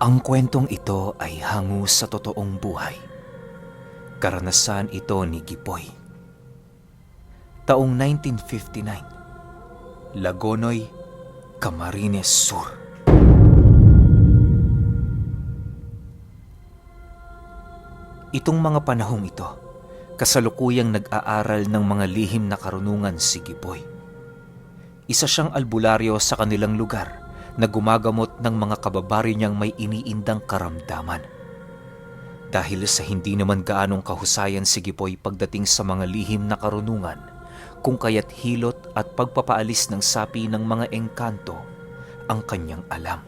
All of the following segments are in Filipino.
Ang kwentong ito ay hango sa totoong buhay. Karanasan ito ni Gipoy. Taong 1959, Lagonoy, Camarines Sur. Itong mga panahong ito, kasalukuyang nag-aaral ng mga lihim na karunungan si Gipoy. Isa siyang albularyo sa kanilang lugar na gumagamot ng mga kababaryo niyang may iniindang karamdaman. Dahil sa hindi naman gaanong kahusayan si Gipoy pagdating sa mga lihim na karunungan, kung kaya't hilot at pagpapaalis ng sapi ng mga engkanto ang kanyang alam.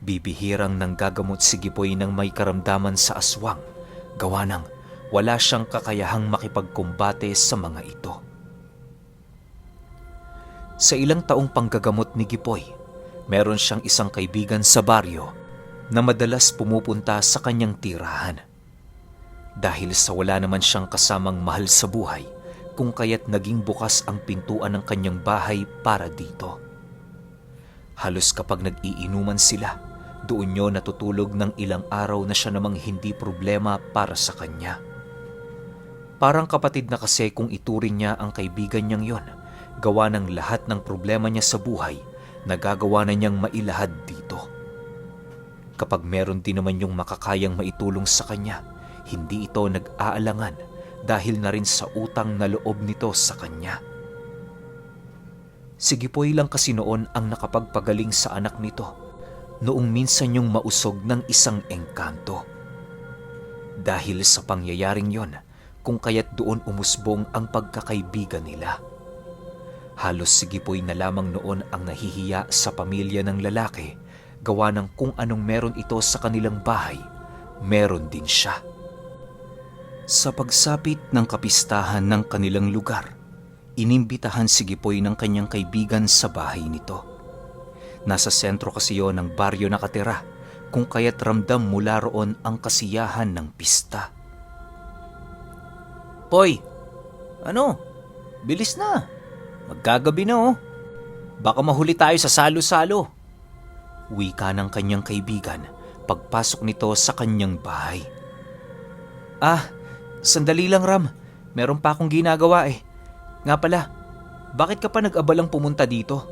Bibihirang nanggagamot si Gipoy ng may karamdaman sa aswang, gawa ng wala siyang kakayahang makipagkumbate sa mga ito. Sa ilang taong panggagamot ni Gipoy, meron siyang isang kaibigan sa baryo na madalas pumupunta sa kanyang tirahan. Dahil sa wala naman siyang kasamang mahal sa buhay, kung kaya't naging bukas ang pintuan ng kanyang bahay para dito. Halos kapag nag-iinuman sila, doon niyo natutulog ng ilang araw na siya namang hindi problema para sa kanya. Parang kapatid na kasi kung ituring niya ang kaibigan niyang yon, gawa ng lahat ng problema niya sa buhay, nagagawa na niyang mailahad dito. Kapag meron din naman yung makakayang maitulong sa kanya, hindi ito nag-aalangan dahil na rin sa utang na loob nito sa kanya. Si Gipoy lang kasi noon ang nakapagpagaling sa anak nito noong minsan yung mausog ng isang engkanto. Dahil sa pangyayaring yon, kung kaya't doon umusbong ang pagkakaibigan nila. Halos si Gipoy na lamang noon ang nahihiya sa pamilya ng lalaki, gawa ng kung anong meron ito sa kanilang bahay, meron din siya. Sa pagsapit ng kapistahan ng kanilang lugar, inimbitahan si Gipoy ng kanyang kaibigan sa bahay nito. Nasa sentro kasi yon ng baryo nakatira, kung kaya't ramdam mula roon ang kasiyahan ng pista. Poy, ano? Bilis na. Magkagabi na oh. Baka mahuli tayo sa salo-salo. Wika ng kanyang kaibigan pagpasok nito sa kanyang bahay. Sandali lang Ram. Meron pa akong ginagawa eh. Nga pala, bakit ka pa nag-abalang pumunta dito?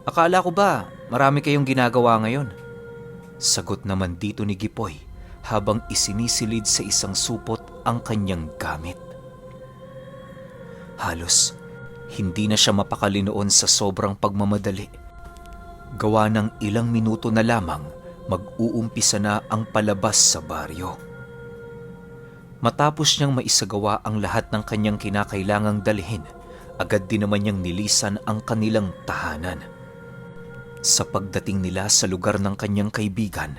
Akala ko ba marami kayong ginagawa ngayon? Sagot naman dito ni Gipoy habang isinisilid sa isang supot ang kanyang gamit. Halos hindi na siya mapakali noon sa sobrang pagmamadali. Gawa ng ilang minuto na lamang, mag-uumpisa na ang palabas sa baryo. Matapos niyang maisagawa ang lahat ng kanyang kinakailangang dalhin, agad din naman niyang nilisan ang kanilang tahanan. Sa pagdating nila sa lugar ng kanyang kaibigan,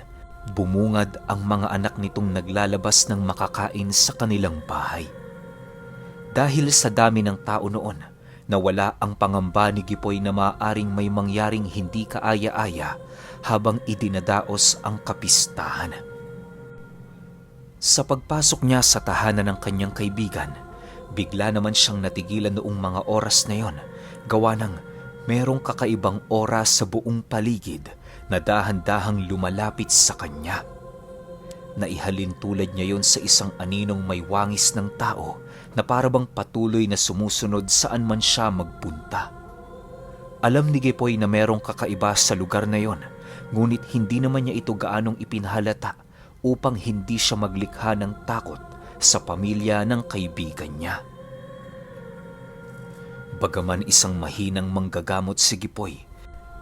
bumungad ang mga anak nitong naglalabas ng makakain sa kanilang bahay. Dahil sa dami ng tao noon, nawala ang pangamba ni Gipoy na maaaring may mangyaring hindi kaaya-aya habang idinadaos ang kapistahan. Sa pagpasok niya sa tahanan ng kanyang kaibigan, bigla naman siyang natigilan noong mga oras na yon, gawa ng merong kakaibang oras sa buong paligid na dahan-dahang lumalapit sa kanya. Naihalin tulad niya yon sa isang aninong may wangis ng tao na parabang patuloy na sumusunod saan man siya magpunta. Alam ni Gipoy na merong kakaiba sa lugar na yon, ngunit hindi naman niya ito gaanong ipinhalata upang hindi siya maglikha ng takot sa pamilya ng kaibigan niya. Bagaman isang mahinang manggagamot si Gipoy,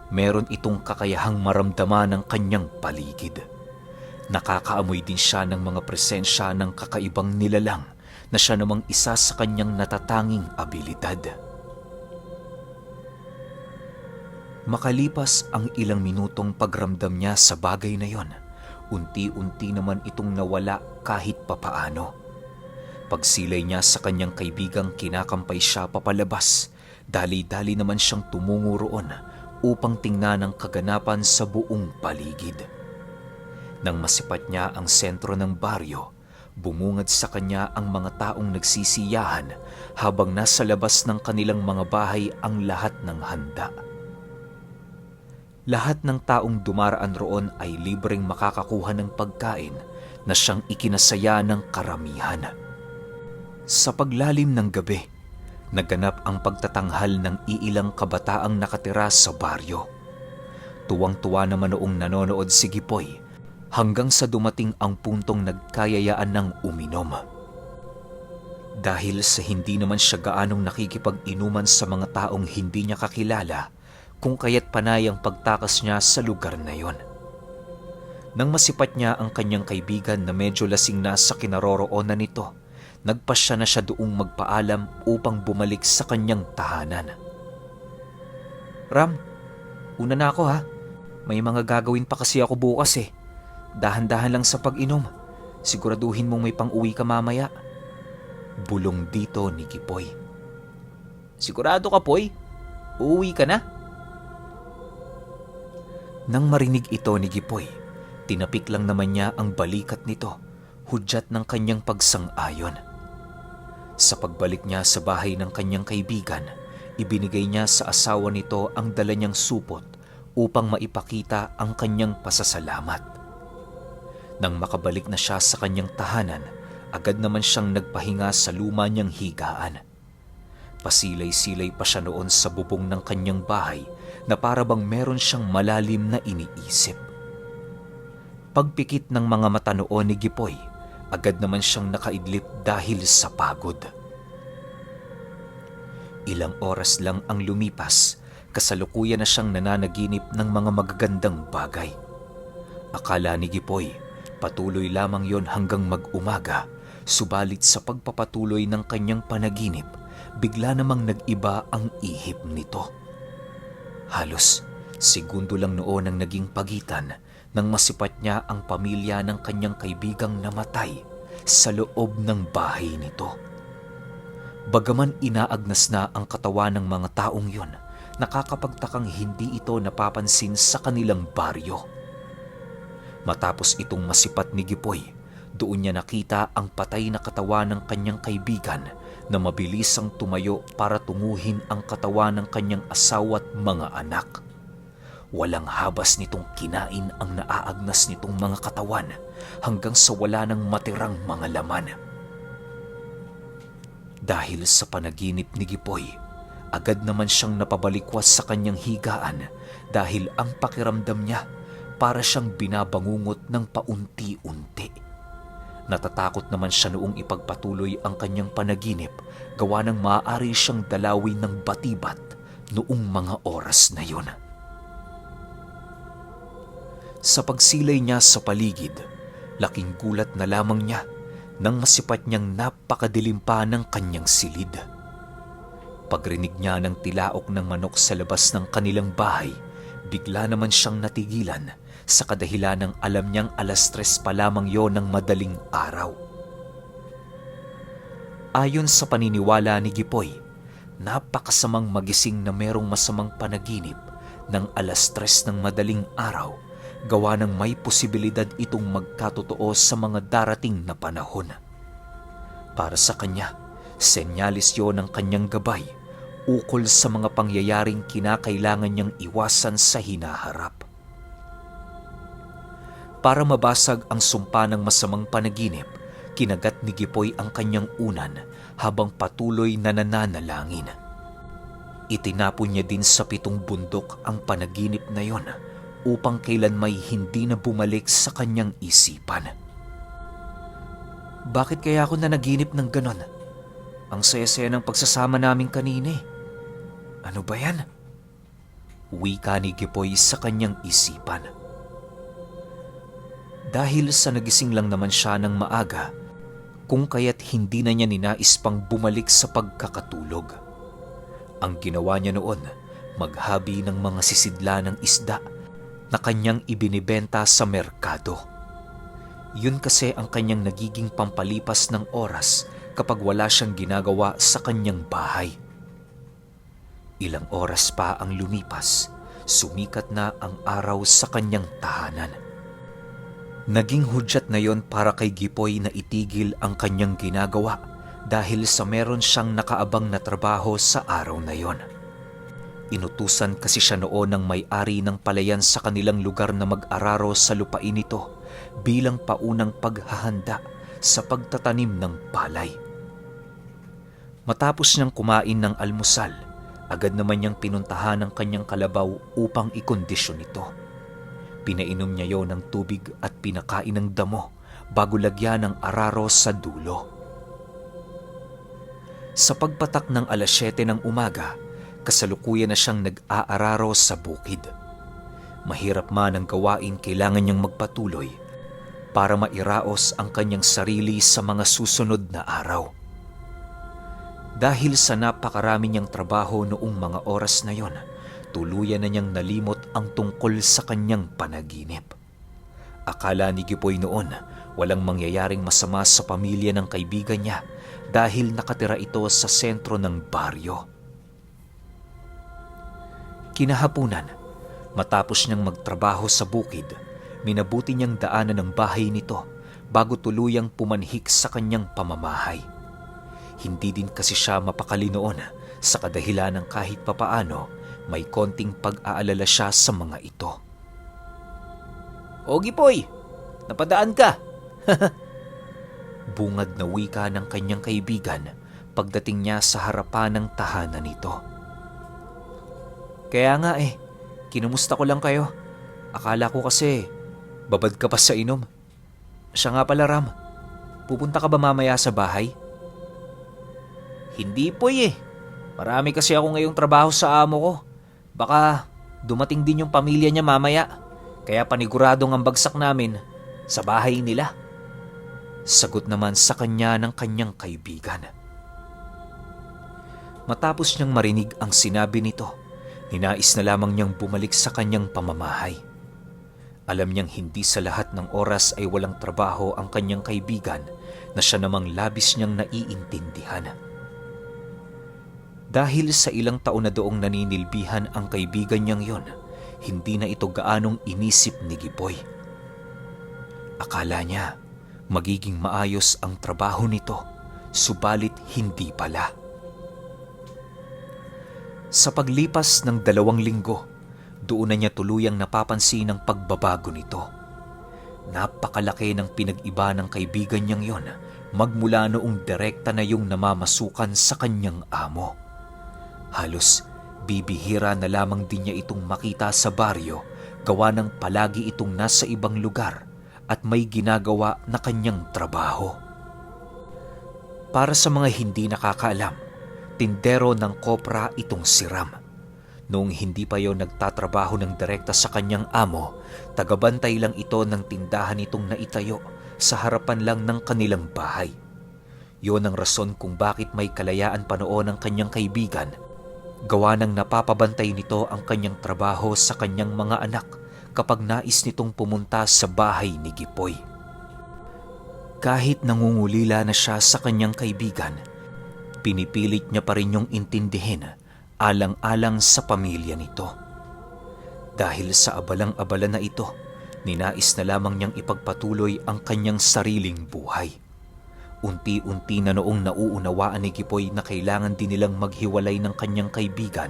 meron itong kakayahang maramdaman ng kanyang paligid. Nakakaamoy din siya ng mga presensya ng kakaibang nilalang na siya namang isa sa kanyang natatanging abilidad. Makalipas ang ilang minutong pagramdam niya sa bagay na yon, unti-unti naman itong nawala kahit papaano. Pagsilay niya sa kanyang kaibigang kinakampay siya papalabas, dali-dali naman siyang tumungo roon upang tingnan ang kaganapan sa buong paligid. Nang masipat niya ang sentro ng baryo, bumungad sa kanya ang mga taong nagsisiyahan habang nasa labas ng kanilang mga bahay ang lahat ng handa. Lahat ng taong dumaraan roon ay libreng makakakuha ng pagkain na siyang ikinasaya ng karamihan. Sa paglalim ng gabi, naganap ang pagtatanghal ng iilang kabataang nakatira sa baryo. Tuwang-tuwa naman noong nanonood si Gipoy hanggang sa dumating ang puntong nagkayayaan ng uminom. Dahil sa hindi naman siya gaanong nakikipag-inuman sa mga taong hindi niya kakilala, kung kaya't panay ang pagtakas niya sa lugar na yon. Nang masipat niya ang kanyang kaibigan na medyo lasing na sa kinaroroonan nito, nagpasya na siya doong magpaalam upang bumalik sa kanyang tahanan. "Ram, una na ako ha. May mga gagawin pa kasi ako bukas eh. Dahan-dahan lang sa pag-inom. Siguraduhin mong may pang-uwi ka mamaya." Bulong dito ni Gipoy. "Sigurado ka, Poy? Uuwi ka na?" Nang marinig ito ni Gipoy, tinapik lang naman niya ang balikat nito, hudyat ng kanyang pagsang-ayon. Sa pagbalik niya sa bahay ng kanyang kaibigan, ibinigay niya sa asawa nito ang dala niyang supot upang maipakita ang kanyang pasasalamat. Nang makabalik na siya sa kanyang tahanan, agad naman siyang nagpahinga sa luma niyang higaan. Pasilay-silay pa siya noon sa bubong ng kanyang bahay na para bang meron siyang malalim na iniisip. Pagpikit ng mga mata noon ni Gipoy, agad naman siyang nakaidlip dahil sa pagod. Ilang oras lang ang lumipas, kasalukuyan na siyang nananaginip ng mga magagandang bagay. Akala ni Gipoy, patuloy lamang yon hanggang mag-umaga, subalit sa pagpapatuloy ng kanyang panaginip, bigla namang nag-iba ang ihip nito. Halos segundo lang noon ang naging pagitan nang masipat niya ang pamilya ng kanyang kaibigang namatay sa loob ng bahay nito. Bagaman inaagnas na ang katawan ng mga taong yon, nakakapagtakang hindi ito napapansin sa kanilang baryo. Matapos itong masipat ni Gipoy, doon niya nakita ang patay na katawan ng kanyang kaibigan na mabilisang tumayo para tunguhin ang katawan ng kanyang asawa at mga anak. Walang habas nitong kinain ang naaagnas nitong mga katawan hanggang sa wala nang matirang mga laman. Dahil sa panaginip ni Gipoy, agad naman siyang napabalikwas sa kanyang higaan dahil ang pakiramdam niya para siyang binabangungot ng paunti-unti. Natatakot naman siya noong ipagpatuloy ang kanyang panaginip gawa ng maaari siyang dalawin ng batibat noong mga oras na yun. Sa pagsilay niya sa paligid, laking gulat na lamang niya nang masipat niyang napakadilim pa ng kanyang silid. Pagrinig niya ng tilaok ng manok sa labas ng kanilang bahay, bigla naman siyang natigilan sa kadahilan ng alam niyang 3:00 pa lamang yon ng madaling araw. Ayon sa paniniwala ni Gipoy, napakasamang magising na merong masamang panaginip ng 3:00 ng madaling araw, gawa ng may posibilidad itong magkatotoo sa mga darating na panahon. Para sa kanya, senyalis yon ng kanyang gabay ukol sa mga pangyayaring kinakailangan niyang iwasan sa hinaharap. Para mabasag ang sumpa ng masamang panaginip, kinagat ni Gipoy ang kanyang unan habang patuloy na nananalangin. Itinapon niya din sa 7 bundok ang panaginip na yon upang kailan may hindi na bumalik sa kanyang isipan. Bakit kaya ako nanaginip ng ganon? Ang saya-saya ng pagsasama namin kanina eh. Ano ba yan? Wika ni Gipoy sa kanyang isipan. Dahil sa nagising lang naman siya ng maaga, kung kaya't hindi na niya ninais pang bumalik sa pagkakatulog. Ang ginawa niya noon, maghabi ng mga sisidla ng isda na kanyang ibinibenta sa merkado. Yun kasi ang kanyang nagiging pampalipas ng oras kapag wala siyang ginagawa sa kanyang bahay. Ilang oras pa ang lumipas, sumikat na ang araw sa kanyang tahanan. Naging hudyat na yon para kay Gipoy na itigil ang kanyang ginagawa dahil sa meron siyang nakaabang na trabaho sa araw na yon. Inutusan kasi siya noon ng may-ari ng palayan sa kanilang lugar na mag-araro sa lupain nito bilang paunang paghahanda sa pagtatanim ng palay. Matapos niyang kumain ng almusal, agad naman niyang pinuntahan ang kanyang kalabaw upang ikondisyon ito. Pinainom niya yon ng tubig at pinakain ng damo bago lagyan ng araro sa dulo. Sa pagpatak ng 7:00 ng umaga, kasalukuyan na siyang nag-aararo sa bukid. Mahirap man ang gawain, kailangan niyang magpatuloy para mairaos ang kanyang sarili sa mga susunod na araw. Dahil sa napakarami niyang trabaho noong mga oras na yon, tuluyan na niyang nalimot ang tungkol sa kanyang panaginip. Akala ni Gipoy noon walang mangyayaring masama sa pamilya ng kaibigan niya dahil nakatira ito sa sentro ng baryo. Kinahapunan, matapos niyang magtrabaho sa bukid, minabuti niyang daanan ng bahay nito bago tuluyang pumanhik sa kanyang pamamahay. Hindi din kasi siya mapakali noon sa kadahilan ng kahit papaano may konting pag-aalala siya sa mga ito. "O Gipoy, napadaan ka!" Bungad na wika ng kanyang kaibigan pagdating niya sa harapan ng tahanan nito. "Kaya nga kinumusta ko lang kayo. Akala ko kasi babad ka pa sa inom. Siya nga pala, Ram, pupunta ka ba mamaya sa bahay?" "Hindi Poy Marami kasi ako ngayong trabaho sa amo ko. Baka dumating din yung pamilya niya mamaya. Kaya paniguradong ang bagsak namin sa bahay nila." Sagot naman sa kanya ng kanyang kaibigan. Matapos niyang marinig ang sinabi nito, ninais na lamang niyang bumalik sa kanyang pamamahay. Alam niyang hindi sa lahat ng oras ay walang trabaho ang kanyang kaibigan na siya namang labis niyang naiintindihan. Dahil sa ilang taon na doong naninilbihan ang kaibigan niyang yon, hindi na ito gaanong inisip ni Gipoy. Akala niya magiging maayos ang trabaho nito, subalit hindi pala. Sa paglipas ng 2 linggo, doon na niya tuluyang napapansin ang pagbabago nito. Napakalaki ng pinag-iba ng kaibigan niyang yon magmula noong direkta na yung namamasukan sa kanyang amo. Halos bibihira na lamang din niya itong makita sa baryo, gawa ng palagi itong nasa ibang lugar at may ginagawa na kanyang trabaho. Para sa mga hindi nakakaalam, tindero ng kopra itong si Ram. Noong hindi pa yon nagtatrabaho ng direkta sa kanyang amo, tagabantay lang ito ng tindahan itong naitayo sa harapan lang ng kanilang bahay. Yon ang rason kung bakit may kalayaan pa noon ang kanyang kaibigan, gawa ng napapabantay nito ang kanyang trabaho sa kanyang mga anak kapag nais nitong pumunta sa bahay ni Gipoy. Kahit nangungulila na siya sa kanyang kaibigan, pinipilit niya pa rin yung intindihin alang-alang sa pamilya nito. Dahil sa abalang-abala na ito, ninais na lamang niyang ipagpatuloy ang kanyang sariling buhay. Unti-unti na noong nauunawaan ni Gipoy na kailangan din nilang maghiwalay ng kanyang kaibigan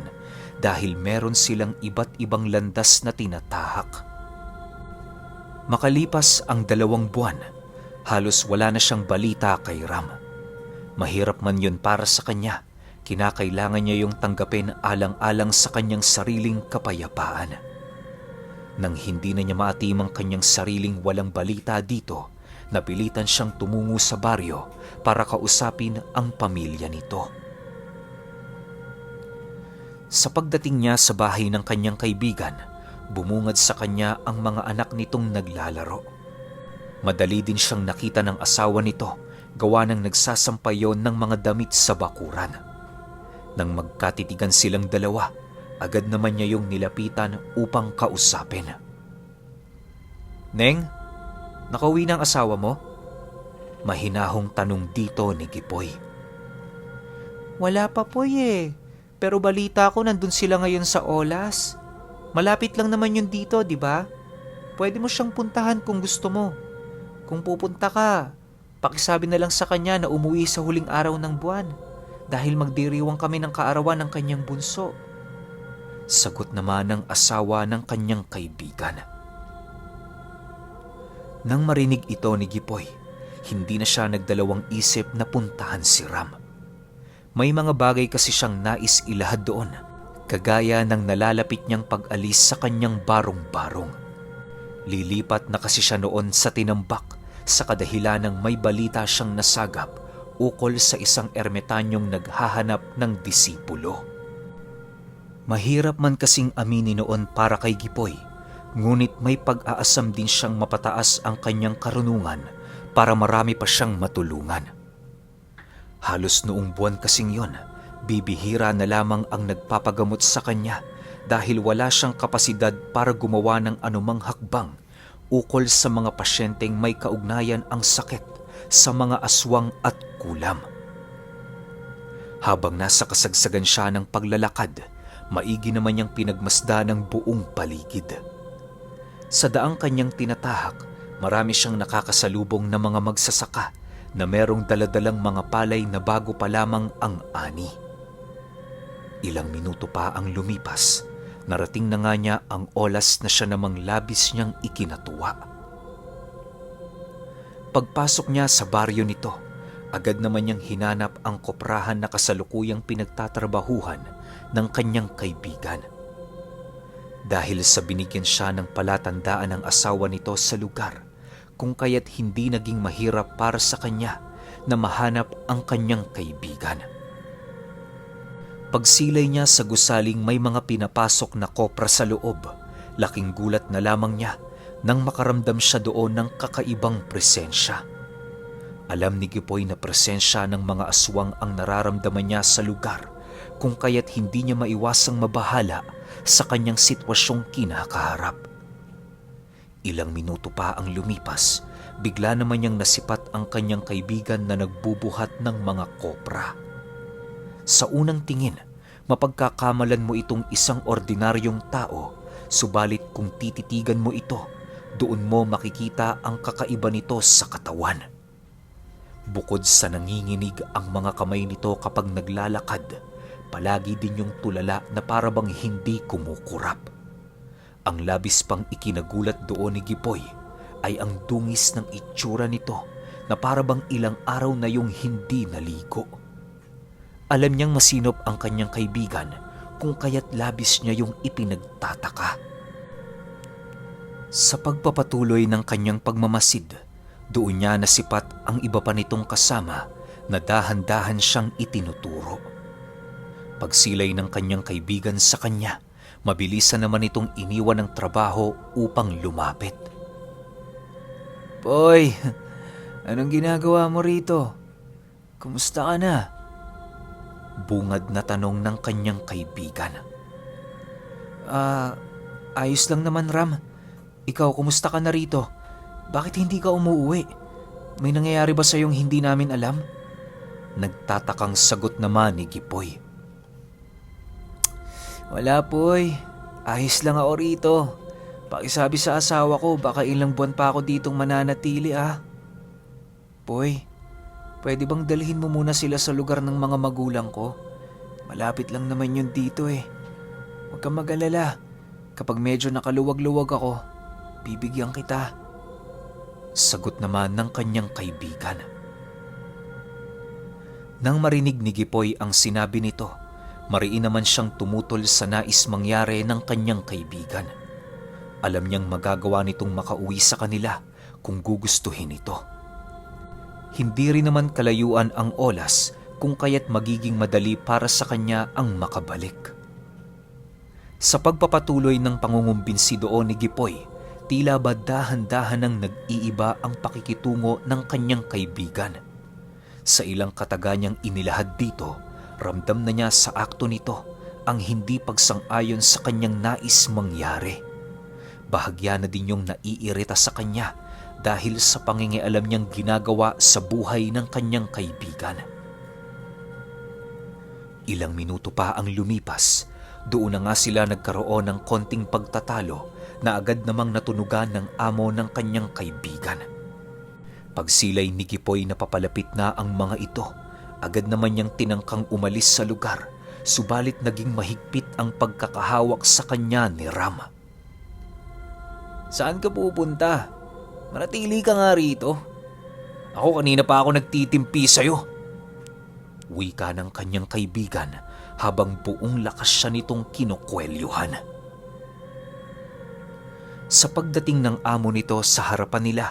dahil meron silang iba't ibang landas na tinatahak. Makalipas ang 2 buwan, halos wala na siyang balita kay Ram. Mahirap man yun para sa kanya, kinakailangan niya yung tanggapin alang-alang sa kanyang sariling kapayapaan. Nang hindi na niya maatim ang kanyang sariling walang balita dito, napilitan siyang tumungo sa baryo para kausapin ang pamilya nito. Sa pagdating niya sa bahay ng kanyang kaibigan, bumungad sa kanya ang mga anak nitong naglalaro. Madali din siyang nakita ng asawa nito, gawa ng nagsasampay yon ng mga damit sa bakuran. Nang magkatitigan silang dalawa, agad naman niya yung nilapitan upang kausapin. "Neng, nakauwi na ang asawa mo?" Mahinahong tanong dito ni Gipoy. "Wala pa Poy Pero balita ko nandun sila ngayon sa Olas. Malapit lang naman yun dito, di ba? Pwede mo siyang puntahan kung gusto mo. Kung pupunta ka, pakisabi na lang sa kanya na umuwi sa huling araw ng buwan dahil magdiriwang kami ng kaarawan ng kanyang bunso." Sagot naman ng asawa ng kanyang kaibigan. Nang marinig ito ni Gipoy, hindi na siya nagdalawang isip na puntahan si Ram. May mga bagay kasi siyang nais ilahad doon, kagaya ng nalalapit niyang pag-alis sa kanyang barong-barong. Lilipat na kasi siya noon sa Tinambak sa kadahilan ng may balita siyang nasagap ukol sa isang ermetanyong naghahanap ng disipulo. Mahirap man kasing aminin noon para kay Gipoy, ngunit may pag-aasam din siyang mapataas ang kanyang karunungan para marami pa siyang matulungan. Halos noong buwan kasing yon, bibihira na lamang ang nagpapagamot sa kanya dahil wala siyang kapasidad para gumawa ng anumang hakbang ukol sa mga pasyenteng may kaugnayan ang sakit sa mga aswang at kulam. Habang nasa kasagsagan siya ng paglalakad, maigi naman niyang pinagmasda ng buong paligid. Sa daang kanyang tinatahak, marami siyang nakakasalubong na mga magsasaka na merong daladalang mga palay na bago pa lamang ang ani. Ilang minuto pa ang lumipas, narating na nga niya ang oras na siya namang labis niyang ikinatuwa. Pagpasok niya sa baryo nito, agad naman niyang hinanap ang koprahan na kasalukuyang pinagtatrabahuhan ng kanyang kaibigan. Dahil sa binigyan siya ng palatandaan ng asawa nito sa lugar, kung kaya't hindi naging mahirap para sa kanya na mahanap ang kanyang kaibigan. Pagsilay niya sa gusaling may mga pinapasok na kopra sa loob, laking gulat na lamang niya nang makaramdam siya doon ng kakaibang presensya. Alam ni Gipoy na presensya ng mga aswang ang nararamdaman niya sa lugar, kung kaya't hindi niya maiwasang mabahala sa kanyang sitwasyong kinakaharap. Ilang minuto pa ang lumipas, bigla naman niyang nasipat ang kanyang kaibigan na nagbubuhat ng mga kopra. Sa unang tingin, mapagkakamalan mo itong isang ordinaryong tao, subalit kung tititigan mo ito, doon mo makikita ang kakaiba nito sa katawan. Bukod sa nanginginig ang mga kamay nito kapag naglalakad, palagi din yung tulala na parabang hindi kumukurap. Ang labis pang ikinagulat doon ni Gipoy ay ang dungis ng itsura nito na parabang ilang araw na yung hindi naligo. Alam niyang masinop ang kanyang kaibigan kung kaya't labis niya yung ipinagtataka. Sa pagpapatuloy ng kanyang pagmamasid, doon niya nasipat ang iba pa nitong kasama na dahan-dahan siyang itinuturo. Pagsilay ng kanyang kaibigan sa kanya, mabilisan naman itong iniwan ng trabaho upang lumapit. "Boy, anong ginagawa mo rito? Kumusta ka na?" Bungad na tanong ng kanyang kaibigan. Ayos lang naman, Ram. Ikaw, kumusta ka na rito? Bakit hindi ka umuuwi? May nangyayari ba sa'yong hindi namin alam? Nagtatakang sagot naman ni Gipoy. "Wala, Poy. Ayos lang ako rito. Pakisabi sa asawa ko, baka ilang buwan pa ako ditong mananatili, Poy, pwede bang dalhin mo muna sila sa lugar ng mga magulang ko? Malapit lang naman yun dito eh. Huwag kang mag-alala. Kapag medyo nakaluwag-luwag ako, bibigyan kita." Sagot naman ng kanyang kaibigan. Nang marinig ni Gipoy ang sinabi nito, mariin naman siyang tumutol sa nais mangyari ng kanyang kaibigan. Alam niyang magagawa nitong makauwi sa kanila kung gugustuhin ito. Hindi rin naman kalayuan ang oras kung kaya't magiging madali para sa kanya ang makabalik. Sa pagpapatuloy ng pangungumbinsi doon ni Gipoy, tila ba dahan-dahan nang nag-iiba ang pakikitungo ng kanyang kaibigan. Sa ilang kataga niyang inilahad dito, ramdam na niya sa akto nito ang hindi pagsang-ayon sa kanyang nais mangyari. Bahagya na din yung naiirita sa kanya dahil sa pangingialam niyang ginagawa sa buhay ng kanyang kaibigan. Ilang minuto pa ang lumipas, doon na nga sila nagkaroon ng konting pagtatalo na agad namang natunugan ng amo ng kanyang kaibigan. Pagsilay ni Gipoy na papalapit na ang mga ito, agad naman niyang tinangkang umalis sa lugar subalit naging mahigpit ang pagkakahawak sa kanya ni Ram. "Saan ka pupunta? Manatili ka nga rito. Ako kanina pa ako nagtitimpi sa'yo." Wika ng kanyang kaibigan habang buong lakas siya nitong kinukwelyuhan. Sa pagdating ng amo nito sa harapan nila,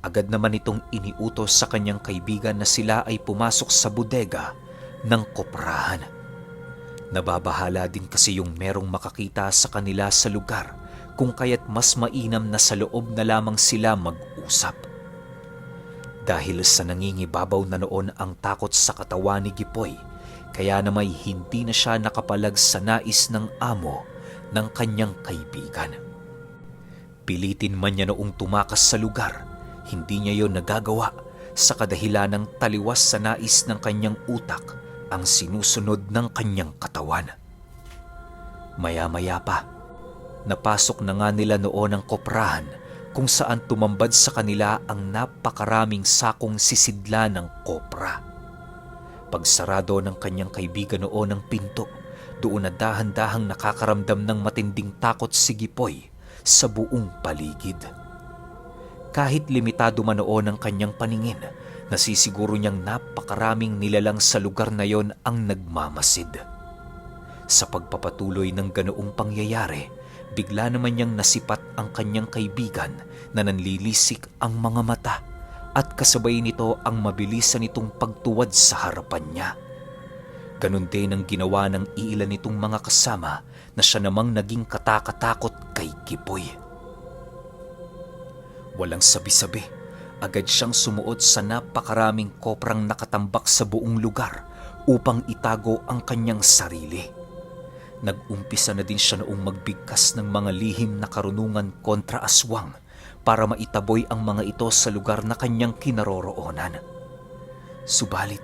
agad naman itong iniutos sa kanyang kaibigan na sila ay pumasok sa bodega ng koprahan. Nababahala din kasi yung merong makakita sa kanila sa lugar, kung kaya't mas mainam na sa loob na lamang sila mag-usap. Dahil sa nangingibabaw na noon ang takot sa katawan ni Gipoy, kaya namay hindi na siya nakapalag sa nais ng amo ng kanyang kaibigan. Pilitin man niya noong tumakas sa lugar, hindi niya yon nagagawa sa kadahilan ng taliwas sa nais ng kanyang utak ang sinusunod ng kanyang katawan. Maya-maya pa, napasok na nga nila noon ang koprahan kung saan tumambad sa kanila ang napakaraming sakong sisidla ng kopra. Pagsarado ng kanyang kaibigan noon ng pinto, doon na dahan-dahang nakakaramdam ng matinding takot si Gipoy sa buong paligid. Kahit limitado man noon ang kanyang paningin, nasisiguro niyang napakaraming nilalang sa lugar na yon ang nagmamasid. Sa pagpapatuloy ng ganoong pangyayari, bigla naman niyang nasipat ang kanyang kaibigan na nanlilisik ang mga mata at kasabay nito ang mabilisan nitong pagtuwad sa harapan niya. Ganon din ang ginawa ng iilan nitong mga kasama na siya namang naging katakatakot kay Gipoy. Walang sabi-sabi, agad siyang sumuot sa napakaraming koprang nakatambak sa buong lugar upang itago ang kanyang sarili. Nag-umpisa na din siya noong magbigkas ng mga lihim na karunungan kontra aswang para maitaboy ang mga ito sa lugar na kanyang kinaroroonan. Subalit,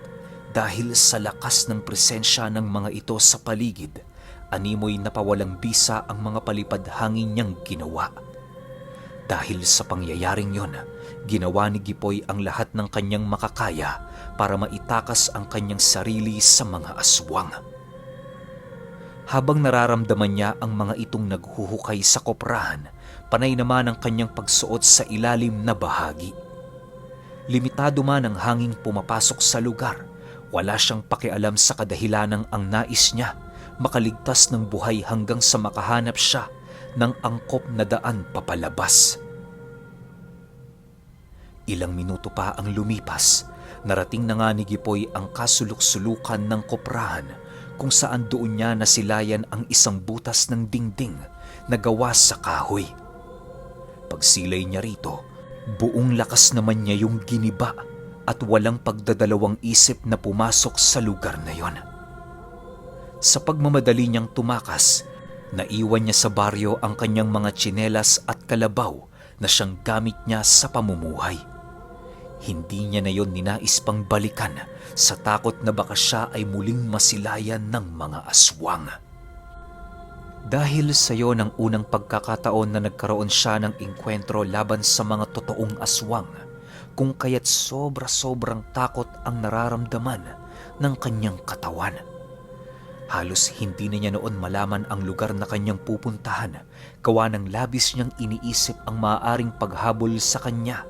dahil sa lakas ng presensya ng mga ito sa paligid, animoy napawalang bisa ang mga palipad hangin niyang ginawa. Dahil sa pangyayaring yon, ginawa ni Gipoy ang lahat ng kanyang makakaya para maitakas ang kanyang sarili sa mga aswang. Habang nararamdaman niya ang mga itong naghuhukay sa koprahan, panay naman ang kanyang pagsuot sa ilalim na bahagi. Limitado man ang hanging pumapasok sa lugar, wala siyang pakialam sa kadahilanang ang nais niya makaligtas ng buhay hanggang sa makahanap siya ng angkop na daan papalabas. Ilang minuto pa ang lumipas, narating na nga ni Gipoy ang kasuluk-sulukan ng koprahan kung saan doon niya nasilayan ang isang butas ng dingding na gawa sa kahoy. Pagsilay niya rito, buong lakas naman niya yung giniba at walang pagdadalawang isip na pumasok sa lugar na yon. Sa pagmamadali niyang tumakas, naiwan niya sa baryo ang kanyang mga tsinelas at kalabaw na siyang gamit niya sa pamumuhay. Hindi niya na yon ninais pang balikan sa takot na baka siya ay muling masilayan ng mga aswang. Dahil sa yon ang unang pagkakataon na nagkaroon siya ng engkwentro laban sa mga totoong aswang, kung kaya't sobra-sobrang takot ang nararamdaman ng kanyang katawan. Halos hindi na niya noon malaman ang lugar na kanyang pupuntahan, gawa ng labis niyang iniisip ang maaaring paghabol sa kanya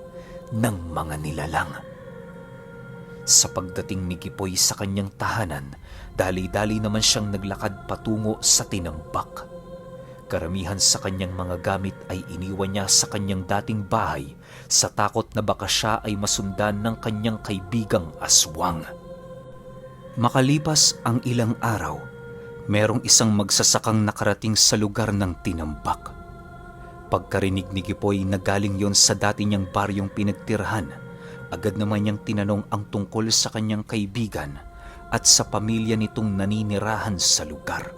ng mga nilalang. Sa pagdating ni Gipoy sa kanyang tahanan, dali-dali naman siyang naglakad patungo sa tinambak. Karamihan sa kanyang mga gamit ay iniwan niya sa kanyang dating bahay sa takot na baka siya ay masundan ng kanyang kaibigang aswang. Makalipas ang ilang araw, merong isang magsasakang nakarating sa lugar ng tinambak. Pagkarinig ni Gipoy na galing yon sa dati niyang baryong pinagtirhan, agad naman niyang tinanong ang tungkol sa kanyang kaibigan at sa pamilya nitong naninirahan sa lugar.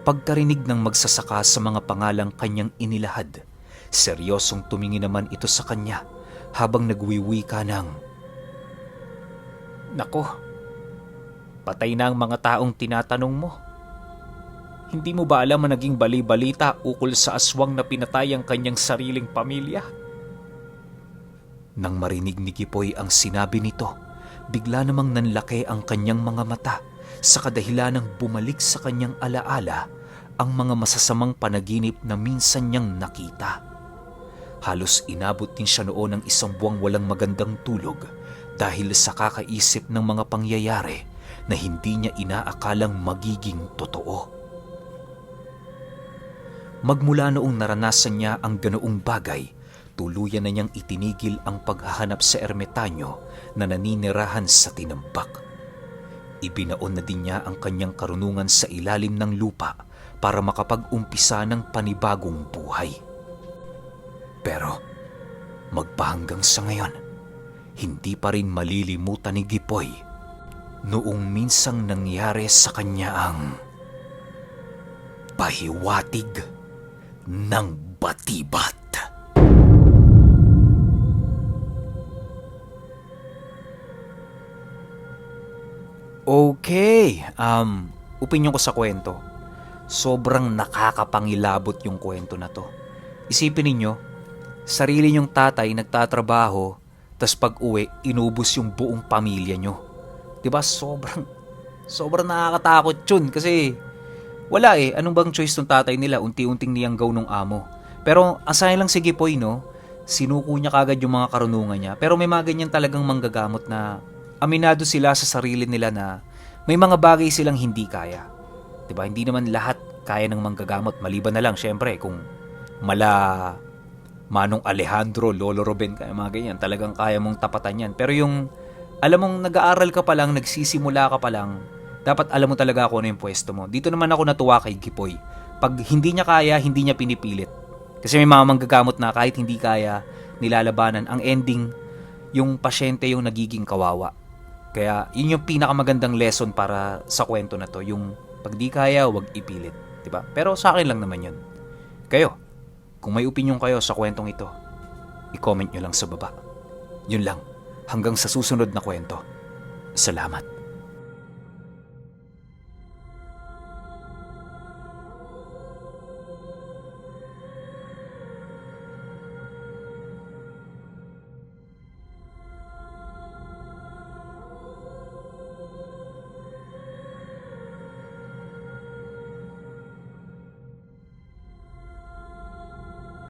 Pagkarinig ng magsasaka sa mga pangalang kanyang inilahad, seryosong tumingin naman ito sa kanya habang nagwiwika ng, "Nako, patay na ang mga taong tinatanong mo. Hindi mo ba alam na naging bali-balita ukol sa aswang na pinatay ang kanyang sariling pamilya?" Nang marinig ni Gipoy ang sinabi nito, bigla namang nanlaki ang kanyang mga mata sa kadahilanang bumalik sa kanyang alaala ang mga masasamang panaginip na minsan niyang nakita. Halos inabot din siya noon ng isang buwang walang magandang tulog dahil sa kakaisip ng mga pangyayari na hindi niya inaakalang magiging totoo. Magmula noong naranasan niya ang ganoong bagay, tuluyan na niyang itinigil ang paghahanap sa ermitanyo na naninirahan sa tinambak. Ibinaon na din niya ang kanyang karunungan sa ilalim ng lupa para makapag-umpisa ng panibagong buhay. Pero magpahanggang sa ngayon, hindi pa rin malilimutan ni Gipoy noong minsang nangyari sa kanya ang pahiwatig ng batibat. Okay, opinyon ko sa kwento. Sobrang nakakapangilabot yung kwento na to. Isipin ninyo, sarili nyong tatay nagtatrabaho, tas pag uwi, inubos yung buong pamilya nyo. Diba? Sobrang nakakatakot yun kasi wala anong bang choice ng tatay nila, unti-unting niyanggaw nung amo. Pero asay lang si Gipoy, no? Sinuko niya kagad yung mga karunungan niya. Pero may mga ganyan talagang manggagamot na aminado sila sa sarili nila na may mga bagay silang hindi kaya. Diba? Hindi naman lahat kaya ng manggagamot. Maliban na lang, syempre, kung mala Manong Alejandro, Lolo Ruben, kaya mga ganyan, talagang kaya mong tapatan yan. Pero yung, alam mong nag-aaral ka pa lang, nagsisimula ka pa lang, dapat alam mo talaga kung ano yung pwesto mo. Dito naman ako natuwa kay Gipoy. Pag hindi niya kaya, hindi niya pinipilit. Kasi may mga manggagamot na kahit hindi kaya, nilalabanan. Ang ending, yung pasyente yung nagiging kawawa. Kaya yun yung pinakamagandang lesson para sa kwento na to. Yung pag di kaya, wag ipilit. Diba? Pero sa akin lang naman yun. Kayo, kung may opinion kayo sa kwentong ito, i-comment nyo lang sa baba. Yun lang. Hanggang sa susunod na kwento. Salamat.